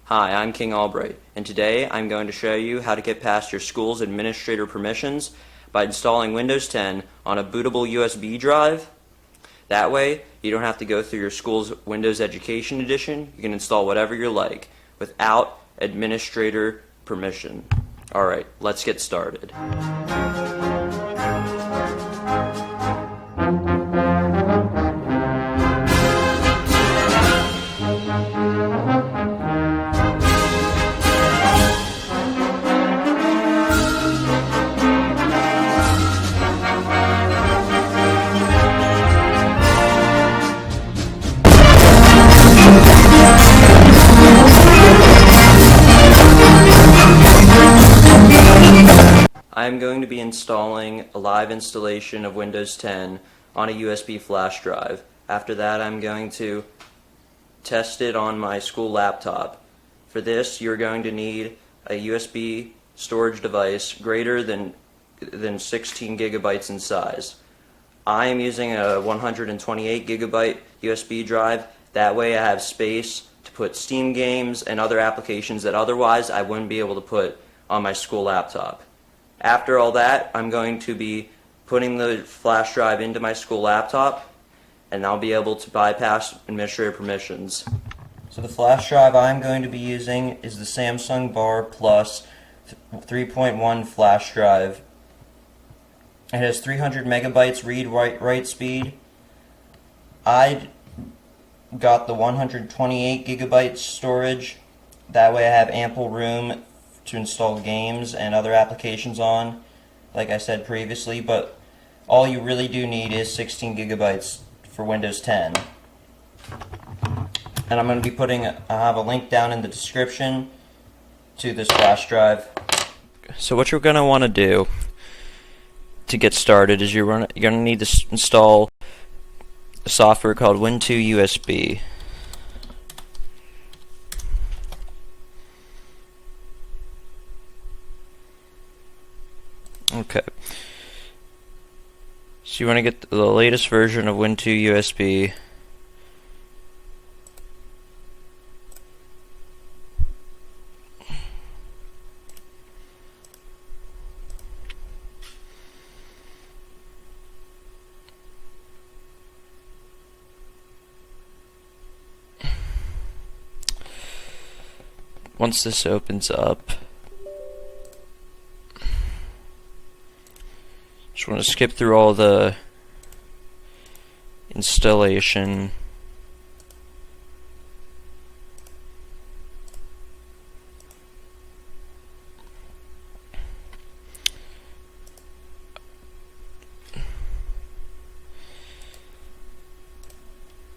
Hi, I'm King Albright, and today I'm going to show you how to get past your school's administrator permissions by installing Windows 10 on a bootable USB drive. That way, you don't have to go through your school's Windows Education Edition. You can install whatever you like without administrator permission. Alright, let's get started. I am going to be installing a live installation of Windows 10 on a USB flash drive. After that, I'm going to test it on my school laptop. For this, you're going to need a USB storage device greater than 16 gigabytes in size. I am using a 128 gigabyte USB drive. That way I have space to put Steam games and other applications that otherwise I wouldn't be able to put on my school laptop. After all that, I'm going to be putting the flash drive into my school laptop, and I'll be able to bypass administrator permissions. So the flash drive I'm going to be using is the Samsung Bar Plus 3.1 flash drive. It has 300 megabytes read-write speed. I got the 128 gigabytes storage. That way I have ample room to install games and other applications on, like I said previously, but all you really do need is 16 gigabytes for Windows 10. And I'm going to be I have a link down in the description to this flash drive. So what you're going to want to do to get started is you're going to need to install a software called WinToUSB. Okay, so you want to get the latest version of WinToUSB. Once this opens up, just want to skip through all the installation.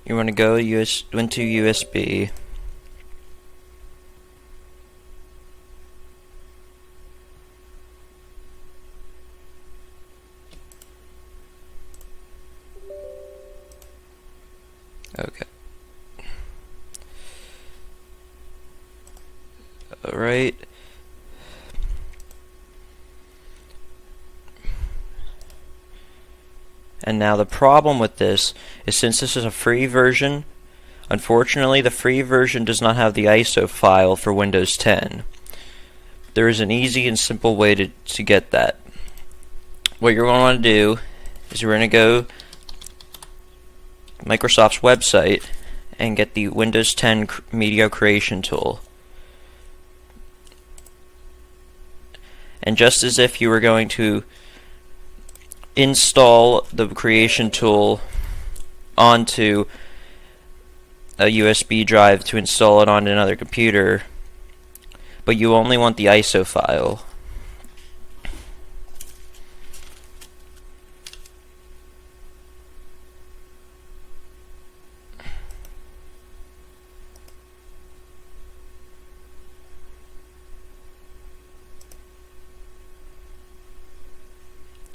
You want to go into USB. Okay. Alright. And now the problem with this is, since this is a free version, unfortunately the free version does not have the ISO file for Windows 10. There is an easy and simple way to get that. What you're going to want to do is you're going to go Microsoft's website and get the Windows 10 Media Creation tool. And just as if you were going to install the creation tool onto a USB drive to install it on another computer, but you only want the ISO file.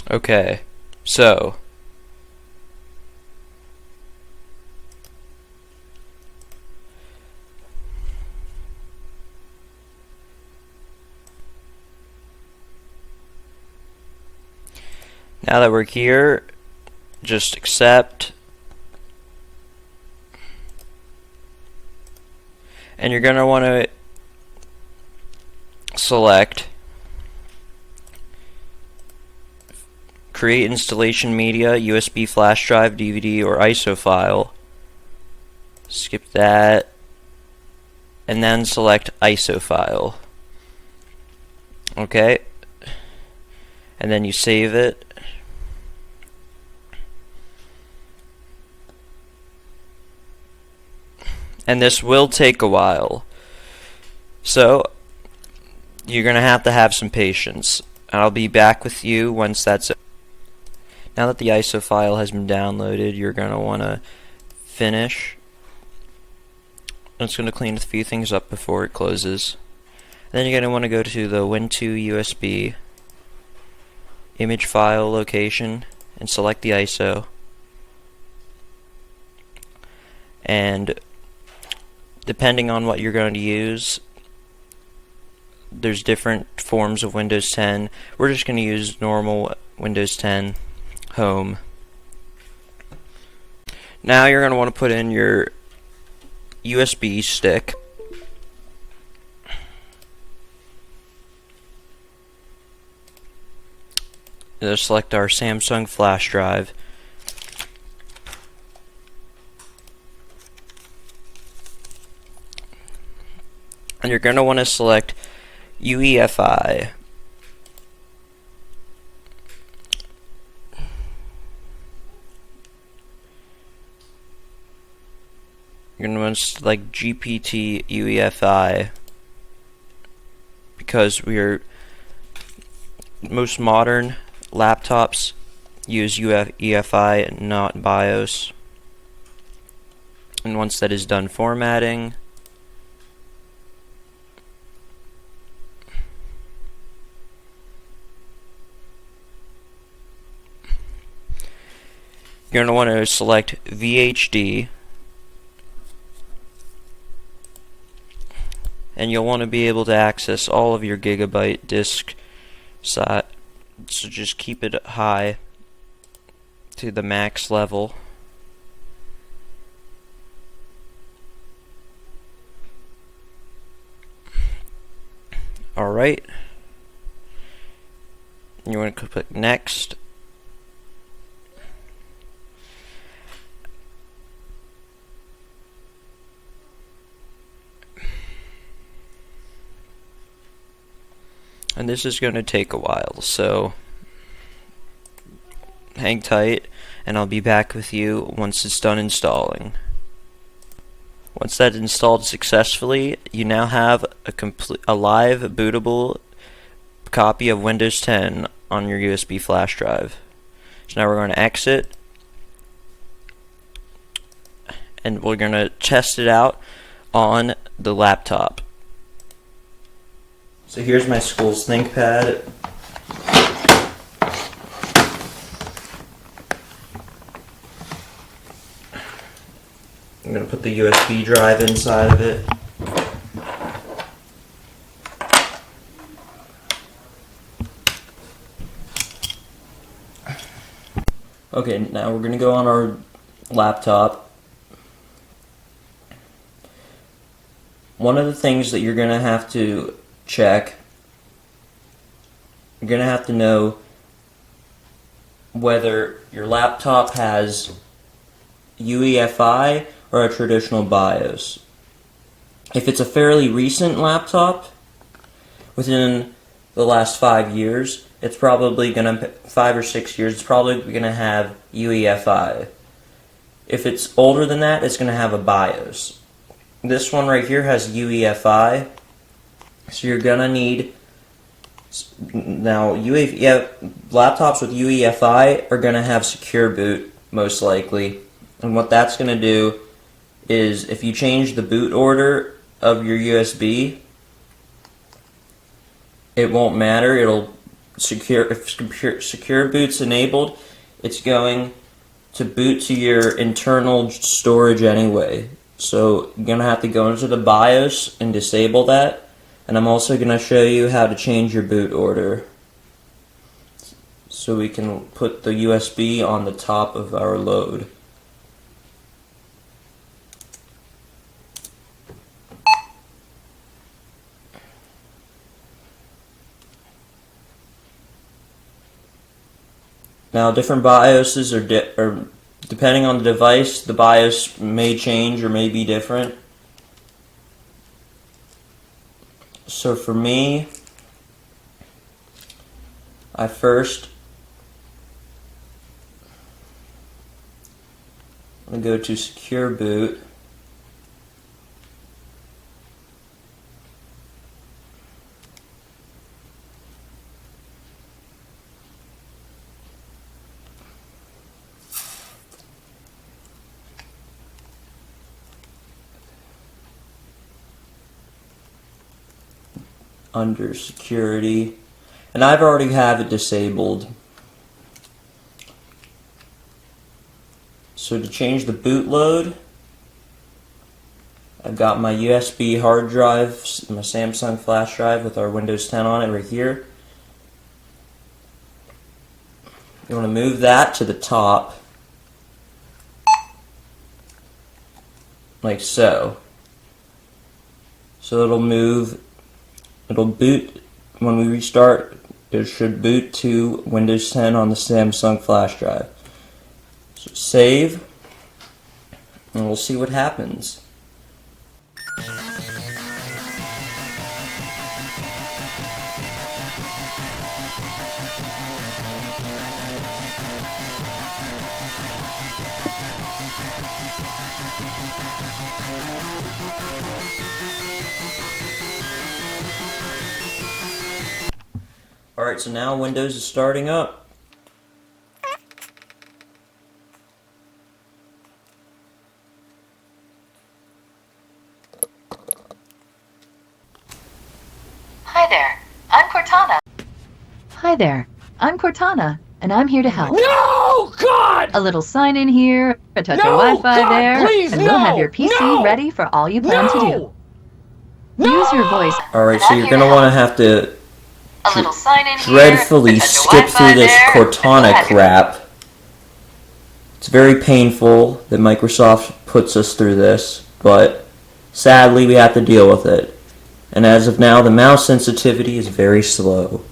Okay, so now that we're here, just accept, and you're going to want to select Create Installation Media, USB Flash Drive, DVD, or ISO file. Skip that, and then select ISO file. Okay, and then you save it. And this will take a while, so you're gonna have to have some patience. I'll be back with you once that's. Now that the ISO file has been downloaded, you're gonna wanna finish. It's gonna clean a few things up before it closes. And then you're gonna wanna go to the WinToUSB image file location and select the ISO. And depending on what you're going to use, there's different forms of Windows 10. We're just going to use normal Windows 10 Home. Now you're going to want to put in your USB stick. Select our Samsung flash drive. And you're going to want to select UEFI. You're going to want to select GPT UEFI because most modern laptops use UEFI, not BIOS. And once that is done formatting, you're going to want to select VHD, and you'll want to be able to access all of your gigabyte disk size, so just keep it high to the max level. Alright, you want to click next. And this is going to take a while, so hang tight and I'll be back with you once it's done installing. Once that's installed successfully, you now have a live bootable copy of Windows 10 on your USB flash drive. So now we're going to exit and we're going to test it out on the laptop. So here's my school's ThinkPad. I'm going to put the USB drive inside of it. Okay, now we're going to go on our laptop. One of the things that you're going to have to check, you're going to have to know whether your laptop has UEFI or a traditional BIOS. If it's a fairly recent laptop, within the last 5 years, it's probably going to, 5 or 6 years, it's probably going to have UEFI. If it's older than that, it's going to have a BIOS. This one right here has UEFI. So you're gonna need, now laptops with UEFI are gonna have secure boot most likely, and what that's gonna do is if you change the boot order of your USB, it won't matter. It'll if secure boot's enabled, it's going to boot to your internal storage anyway. So you're gonna have to go into the BIOS and disable that. And I'm also going to show you how to change your boot order so we can put the USB on the top of our load. Now, different BIOSes are depending on the device, the BIOS may change or may be different. So for me, I'm going to go to Secure Boot. Under security, and I've already have it disabled. So to change the boot load, I've got my USB hard drive, my Samsung flash drive with our Windows 10 on it right here. You want to move that to the top, like so. So it'll boot, when we restart, it should boot to Windows 10 on the Samsung flash drive. So save, and we'll see what happens. Alright, so now Windows is starting up. Hi there, I'm Cortana. Hi there, I'm Cortana, and I'm here to help. No, God! A little sign in here, a touch No, of Wi-Fi God, there, please, and we'll have your no, PC no, ready for all you plan to do. No! Use your voice. Alright, so you're going to want to have to A little sign in here, dreadfully a touch of skip Wi-Fi through this there, and we'll Cortana have your- crap. It's very painful that Microsoft puts us through this, but sadly we have to deal with it. And as of now, the mouse sensitivity is very slow.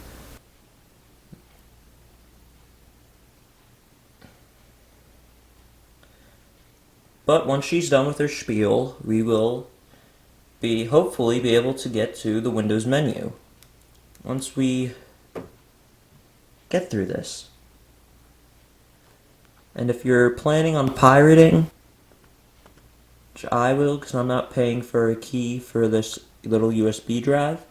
But once she's done with her spiel, we will hopefully be able to get to the Windows menu. Once we get through this. And if you're planning on pirating, which I will because I'm not paying for a key for this little USB drive,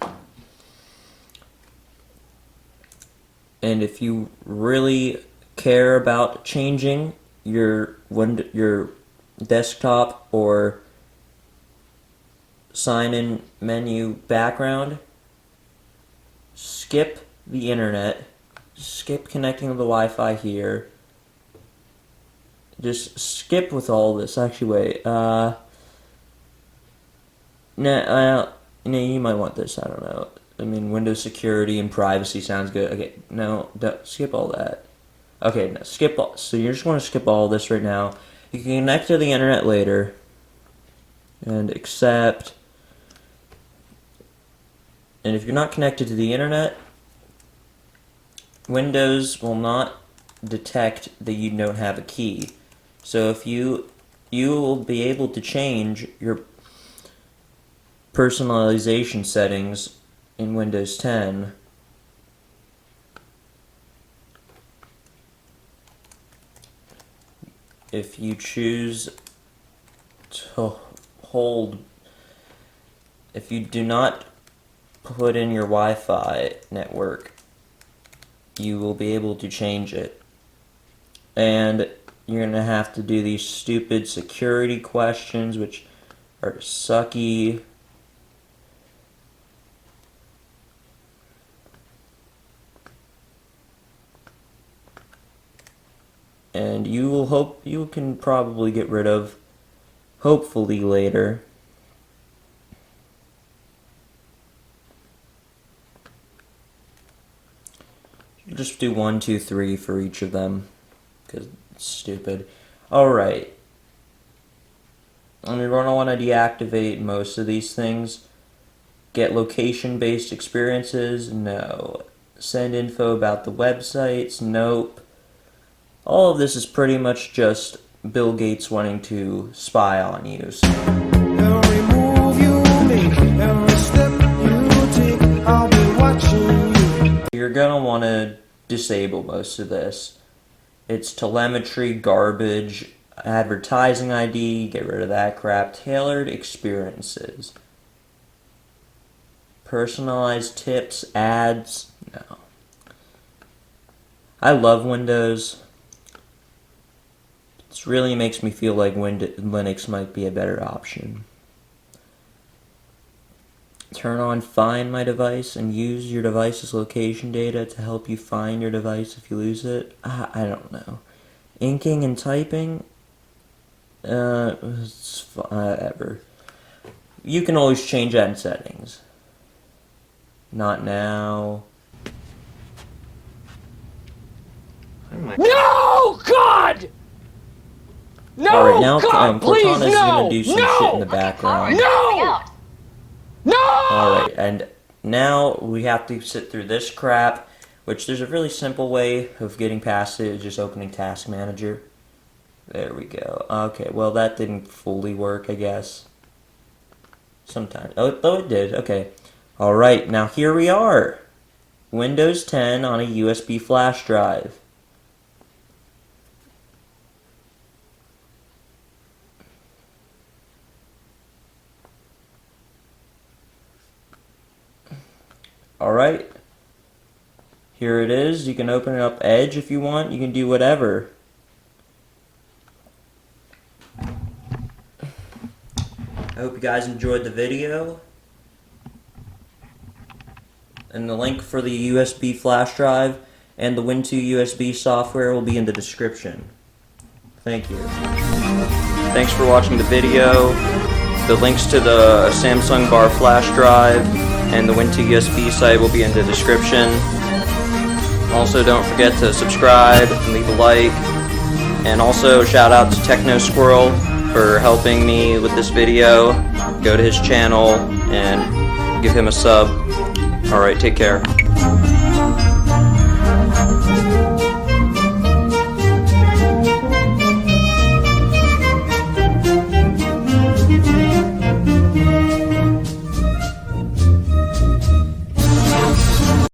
and if you really care about changing your desktop or sign-in menu background, skip the internet, skip connecting to the Wi-Fi here, just skip with all this. Actually, wait, you might want this, I don't know. I mean, Windows security and privacy sounds good. Okay, no, skip all that. Okay, no, skip all, so you just want to skip all this right now. You can connect to the internet later, and accept. And if you're not connected to the internet, Windows will not detect that you don't have a key. So if you will be able to change your personalization settings in Windows 10 if you choose to if you do not put in your Wi-Fi network, you will be able to change it. And you're going to have to do these stupid security questions, which are sucky. And you can probably get rid of, hopefully later. Just do 1, 2, 3 for each of them, because it's stupid. Alright. And you're going to want to deactivate most of these things. Get location-based experiences? No. Send info about the websites? Nope. All of this is pretty much just Bill Gates wanting to spy on you. So Every move you make, every step you take, I'll be watching you. you're gonna want to disable most of this. It's telemetry, garbage, advertising ID, get rid of that crap, tailored experiences, personalized tips, ads, no. I love Windows. It really makes me feel like Linux might be a better option. Turn on Find My Device and use your device's location data to help you find your device if you lose it. I don't know. Inking and typing? Whatever. You can always change that in settings. Not now. No, God! No, Alright, now God, please, Cortana's no! gonna do some no! shit in the background. No! No! Alright, and now we have to sit through this crap, which there's a really simple way of getting past it, just opening Task Manager. There we go. Okay, well that didn't fully work, I guess. Sometimes. Oh, though it did. Okay. Alright, now here we are. Windows 10 on a USB flash drive. Alright, here it is. You can open it up Edge if you want. You can do whatever. I hope you guys enjoyed the video. And the link for the USB flash drive and the WinToUSB software will be in the description. Thank you. Thanks for watching the video. The links to the Samsung bar flash drive and the WinToUSB site will be in the description. Also, don't forget to subscribe and leave a like. And also, shout out to Techno Squirrel for helping me with this video. Go to his channel and give him a sub. Alright, take care.